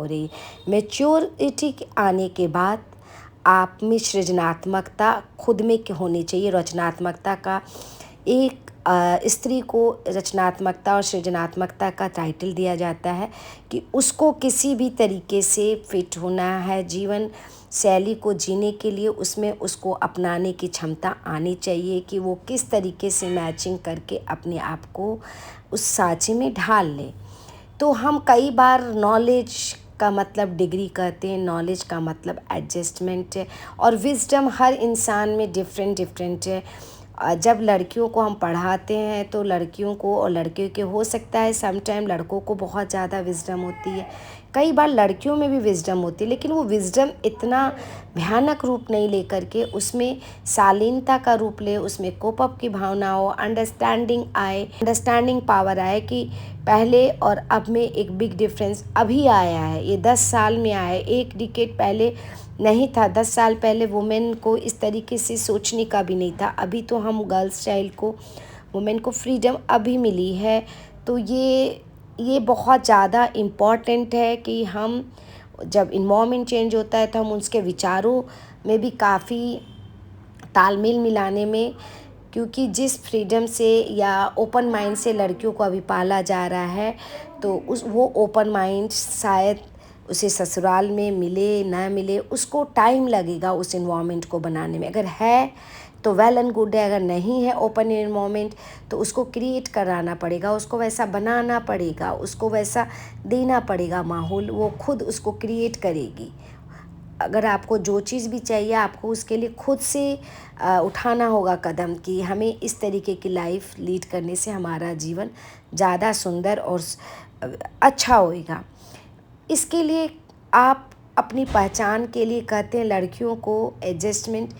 हो रही है। मैच्योरिटी के आने के बाद आप में सृजनात्मकता खुद में होनी चाहिए। रचनात्मकता का एक स्त्री को रचनात्मकता और सृजनात्मकता का टाइटल दिया जाता है कि उसको किसी भी तरीके से फिट होना है जीवन शैली को जीने के लिए, उसमें उसको अपनाने की क्षमता आनी चाहिए कि वो किस तरीके से मैचिंग करके अपने आप को उस सांचे में ढाल ले। तो हम कई बार नॉलेज का मतलब डिग्री कहते हैं, नॉलेज का मतलब एडजस्टमेंट है, और विजडम हर इंसान में डिफरेंट डिफरेंट है। जब लड़कियों को हम पढ़ाते हैं तो लड़कियों को और लड़कियों के हो सकता है सम टाइम लड़कों को बहुत ज़्यादा विजडम होती है, कई बार लड़कियों में भी विजडम होती है, लेकिन वो विजडम इतना भयानक रूप नहीं लेकर के उसमें शालीनता का रूप ले, उसमें कोप अप की भावना हो, अंडरस्टैंडिंग पावर आए कि पहले और अब में एक बिग डिफरेंस अभी आया है, ये 10 साल में आया है, एक डिकेड पहले नहीं था। 10 साल पहले वुमेन को इस तरीके से सोचने का भी नहीं था। अभी तो हम गर्ल्स चाइल्ड को, वुमेन को फ्रीडम अभी मिली है। तो ये बहुत ज़्यादा इम्पॉर्टेंट है कि हम जब इन्वायरमेंट चेंज होता है तो हम उसके विचारों में भी काफ़ी तालमेल मिलाने में, क्योंकि जिस फ्रीडम से या ओपन माइंड से लड़कियों को अभी पाला जा रहा है तो वो ओपन माइंड शायद उसे ससुराल में मिले ना मिले, उसको टाइम लगेगा उस इन्वायरमेंट को बनाने में। अगर है तो वेल एंड गुड है, अगर नहीं है ओपन इन्वायरमेंट तो उसको क्रिएट कराना पड़ेगा, उसको वैसा बनाना पड़ेगा, उसको वैसा देना पड़ेगा माहौल, वो खुद उसको क्रिएट करेगी। अगर आपको जो चीज़ भी चाहिए आपको उसके लिए खुद से उठाना होगा कदम कि हमें इस तरीके की लाइफ लीड करने से हमारा जीवन ज़्यादा सुंदर और अच्छा होएगा। इसके लिए आप अपनी पहचान के लिए कहते हैं लड़कियों को एडजस्टमेंट,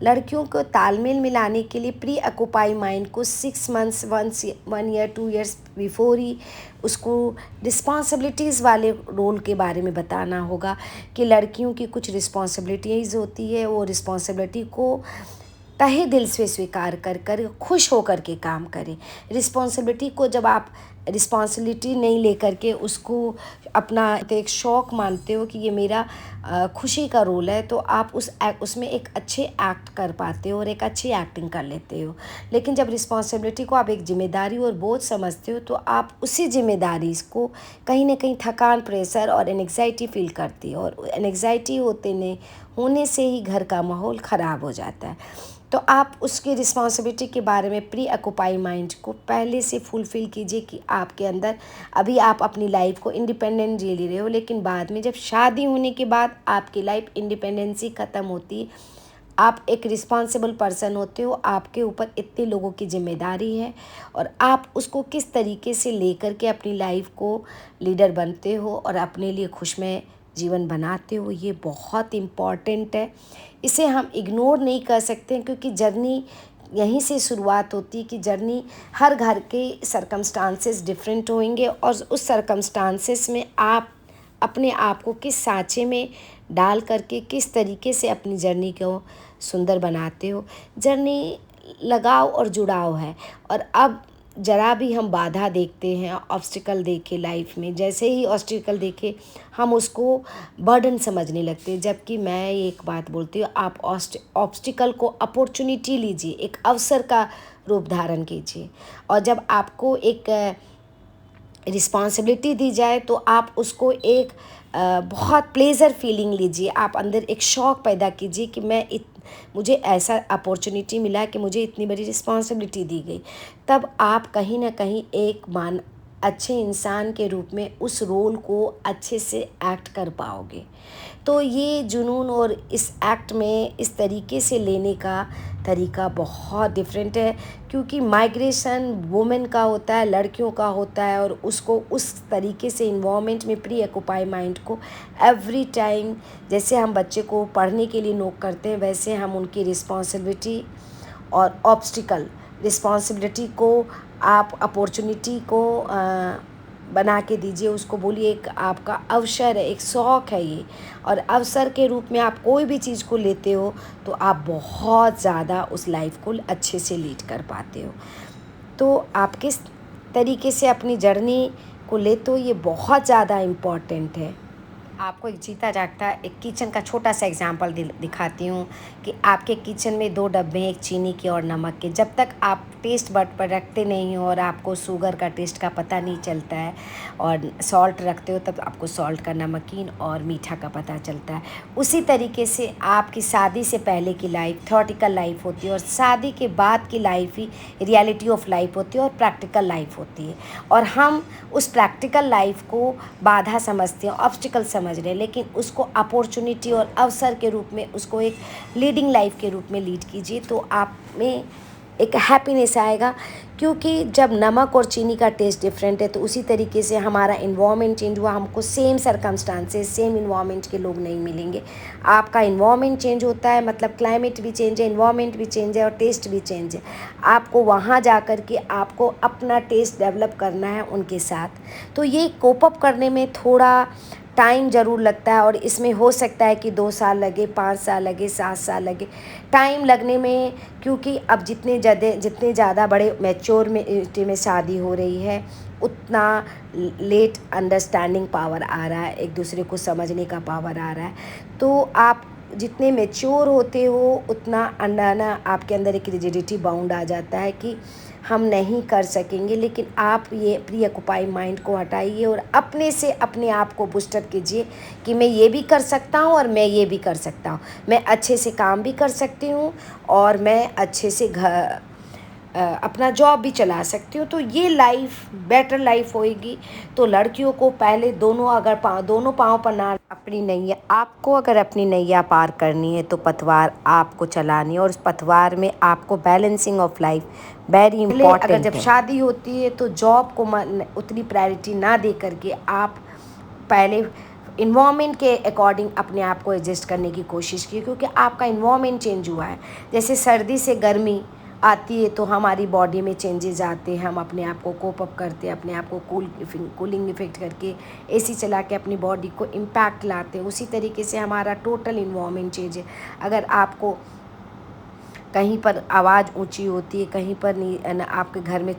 लड़कियों को तालमेल मिलाने के लिए प्री ऑक्यूपाई माइंड को 6 months 1 year 2 years before he उसको रिस्पॉन्सिबिलिटीज़ वाले रोल के बारे में बताना होगा कि लड़कियों की कुछ रिस्पॉन्सिबिलिटीज़ होती है, वो रिस्पॉन्सिबिलिटी को तहे दिल से स्वीकार कर कर खुश होकर के काम करें। रिस्पॉन्सिबिलिटी को जब आप रिस्पॉन्सिबिलिटी नहीं लेकर के उसको अपना एक शौक़ मानते हो कि ये मेरा खुशी का रोल है, तो आप उसमें एक अच्छे एक्ट कर पाते हो और एक अच्छी एक्टिंग कर लेते हो। लेकिन जब रिस्पॉन्सिबिलिटी को आप एक जिम्मेदारी और बोझ समझते हो तो आप उसी जिम्मेदारी को कहीं ना कहीं थकान, प्रेशर और एंग्जाइटी फील करती हो, और एंग्जाइटी होने से ही घर का माहौल ख़राब हो जाता है। तो आप उसकी रिस्पॉन्सिबिलिटी के बारे में प्री ऑक्यूपाई माइंड को पहले से फुलफ़िल कीजिए कि आपके अंदर अभी आप अपनी लाइफ को इंडिपेंडेंट जी ले रहे हो, लेकिन बाद में जब शादी होने के बाद आपकी लाइफ इंडिपेंडेंसी ख़त्म होती है, आप एक रिस्पॉन्सिबल पर्सन होते हो, आपके ऊपर इतने लोगों की जिम्मेदारी है और आप उसको किस तरीके से लेकर के अपनी लाइफ को लीडर बनते हो और अपने लिए खुशमय जीवन बनाते हो, ये बहुत इम्पॉर्टेंट है। इसे हम इग्नोर नहीं कर सकते क्योंकि जर्नी यहीं से शुरुआत होती है कि जर्नी हर घर के सर्कमस्टांसेस डिफरेंट होंगे और उस सर्कमस्टांसेस में आप अपने आप को किस सांचे में डाल करके किस तरीके से अपनी जर्नी को सुंदर बनाते हो। जर्नी लगाव और जुड़ाव है, और अब ज़रा भी हम बाधा देखते हैं, ऑब्स्टिकल देखे लाइफ में, जैसे ही ऑब्स्टिकल देखे हम उसको बर्डन समझने लगते हैं। जबकि मैं एक बात बोलती हूँ, आप ऑब्स्टिकल को अपॉर्चुनिटी लीजिए, एक अवसर का रूप धारण कीजिए, और जब आपको एक रिस्पॉन्सिबिलिटी दी जाए तो आप उसको एक बहुत प्लेज़र फीलिंग लीजिए, आप अंदर एक शौक़ पैदा कीजिए कि मुझे ऐसा अपॉर्चुनिटी मिला कि मुझे इतनी बड़ी रिस्पॉन्सिबिलिटी दी गई। तब आप कहीं ना कहीं एक अच्छे इंसान के रूप में उस रोल को अच्छे से एक्ट कर पाओगे। तो ये जुनून और इस एक्ट में इस तरीके से लेने का तरीका बहुत डिफरेंट है, क्योंकि माइग्रेशन वुमेन का होता है, लड़कियों का होता है, और उसको उस तरीके से इन्वायरमेंट में प्री ऑक्यूपाई माइंड को एवरी टाइम, जैसे हम बच्चे को पढ़ने के लिए नोक करते हैं वैसे हम उनकी रिस्पॉन्सिबिलिटी और ऑब्स्टिकल रिस्पॉन्सिबिलिटी को आप अपॉर्चुनिटी को बना के दीजिए, उसको बोलिए एक आपका अवसर है, एक शौक़ है ये, और अवसर के रूप में आप कोई भी चीज़ को लेते हो तो आप बहुत ज़्यादा उस लाइफ को अच्छे से लीड कर पाते हो। तो आप किस तरीके से अपनी जर्नी को लेते हो ये बहुत ज़्यादा इम्पॉर्टेंट है। आपको एक जीता जागता एक किचन का छोटा सा एग्जांपल दिखाती हूँ कि आपके किचन में 2 डब्बे हैं, एक चीनी के और नमक के। जब तक आप टेस्ट बड पर रखते नहीं हो और आपको शुगर का टेस्ट का पता नहीं चलता है और सॉल्ट रखते हो, तब आपको सॉल्ट का, नमकीन और मीठा का पता चलता है। उसी तरीके से आपकी शादी से पहले की लाइफ थ्योरेटिकल लाइफ होती है और शादी के बाद की life he reality of life होती है और प्रैक्टिकल लाइफ होती है। और हम उस प्रैक्टिकल लाइफ को बाधा समझते हैं, ऑब्स्टिकल समझ रहे हैं, लेकिन उसको अपॉर्चुनिटी और अवसर के रूप में, उसको एक लीडिंग लाइफ के रूप में लीड कीजिए, तो आप में एक हैप्पीनेस आएगा। क्योंकि जब नमक और चीनी का टेस्ट डिफरेंट है, तो उसी तरीके से हमारा इन्वायरमेंट चेंज हुआ, हमको सेम सर्कमस्टांसेस, सेम इन्वायरमेंट के लोग नहीं मिलेंगे। आपका इन्वायरमेंट चेंज होता है, मतलब क्लाइमेट भी चेंज है, इन्वायरमेंट भी चेंज है और टेस्ट भी चेंज है। आपको वहाँ जा कर के आपको अपना टेस्ट डेवलप करना है उनके साथ। तो ये कोप अप करने में थोड़ा टाइम ज़रूर लगता है और इसमें हो सकता है कि 2 साल लगे, 5 साल लगे, 7 साल लगे। टाइम लगने में, क्योंकि अब जितने ज़्यादा बड़े मैच्योर में शादी हो रही है, उतना लेट अंडरस्टैंडिंग पावर आ रहा है, एक दूसरे को समझने का पावर आ रहा है। तो आप जितने मैच्योर होते हो, उतना ना आपके अंदर एक रिजिडिटी बाउंड आ जाता है कि हम नहीं कर सकेंगे। लेकिन आप ये प्री ऑक्युपाई माइंड को हटाइए और अपने से अपने आप को बूस्टअप कीजिए कि मैं ये भी कर सकता हूँ और मैं ये भी कर सकता हूँ, मैं अच्छे से काम भी कर सकती हूँ और मैं अच्छे से अपना जॉब भी चला सकती हूँ। तो ये लाइफ बेटर लाइफ होएगी। तो लड़कियों को पहले दोनों पाँव पर ना, अपनी नैया, आपको अगर अपनी नैया पार करनी है तो पतवार आपको चलानी है और उस पतवार में आपको balancing of life very important है। अगर जब शादी होती है तो जॉब को उतनी प्रायोरिटी ना दे करके आप पहले इन्वायरमेंट के अकॉर्डिंग अपने आप को एडजस्ट करने की कोशिश की, क्योंकि आपका इन्वायरमेंट चेंज हुआ है। जैसे सर्दी से गर्मी आती है तो हमारी बॉडी में चेंजेस आते हैं, हम अपने आप को कोप अप करते हैं, अपने आप को कूलिंग इफेक्ट करके एसी चला के अपनी बॉडी को इम्पैक्ट लाते हैं। उसी तरीके से हमारा टोटल इन्वायरमेंट चेंज है। अगर आपको कहीं पर आवाज़ ऊंची होती है, कहीं पर नहीं, आपके घर में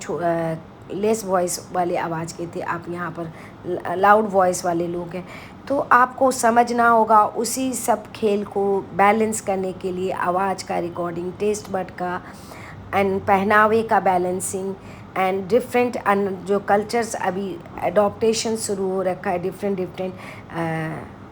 लेस वॉइस वाले आवाज़ के थे, आप यहाँ पर लाउड वॉइस वाले लोग हैं, तो आपको समझना होगा उसी सब खेल को बैलेंस करने के लिए आवाज़ का रिकॉर्डिंग, टेस्ट बड का एंड पहनावे का बैलेंसिंग एंड डिफरेंट जो कल्चर्स अभी एडॉप्टेशन शुरू हो रखा है, डिफरेंट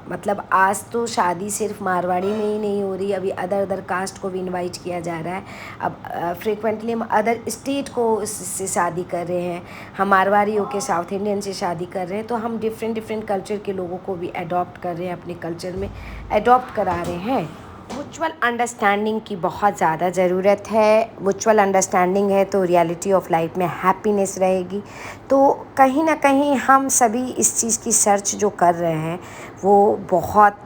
मतलब आज तो शादी सिर्फ मारवाड़ी में ही नहीं हो रही, अभी अदर कास्ट को भी इनवाइट किया जा रहा है। अब फ्रिक्वेंटली हम अदर स्टेट को से शादी कर रहे हैं, हम मारवाड़ी होकर साउथ इंडियन से शादी कर रहे हैं। तो हम डिफरेंट कल्चर के लोगों को भी अडॉप्ट कर रहे हैं, अपने कल्चर में अडॉप्ट करा रहे हैं। म्यूचुअल अंडरस्टैंडिंग की बहुत ज़्यादा ज़रूरत है। म्यूचुअल अंडरस्टैंडिंग है तो रियलिटी ऑफ लाइफ में हैप्पीनेस रहेगी। तो कहीं ना कहीं हम सभी इस चीज़ की सर्च जो कर रहे हैं वो बहुत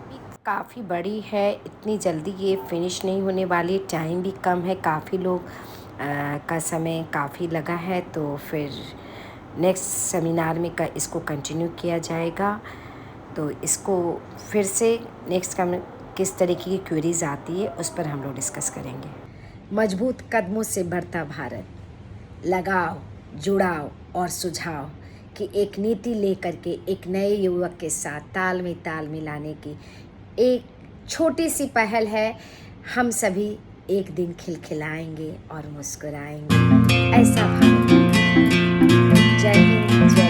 काफ़ी बड़ी है, इतनी जल्दी ये फिनिश नहीं होने वाली, टाइम भी कम है, काफ़ी लोग का समय काफ़ी लगा है। तो फिर नेक्स्ट सेमिनार में इसको कंटिन्यू किया जाएगा। तो इसको फिर से नेक्स्ट किस तरीके की क्वेरीज आती है उस पर हम लोग डिस्कस करेंगे। मजबूत कदमों से बढ़ता भारत, लगाओ, जुड़ाओ और सुझाव कि एक नीति लेकर के एक नए युवक के साथ ताल मिलाने की एक छोटी सी पहल है। हम सभी एक दिन खिलखिलाएंगे और मुस्कुराएंगे। ऐसा भारत। जय हिंद।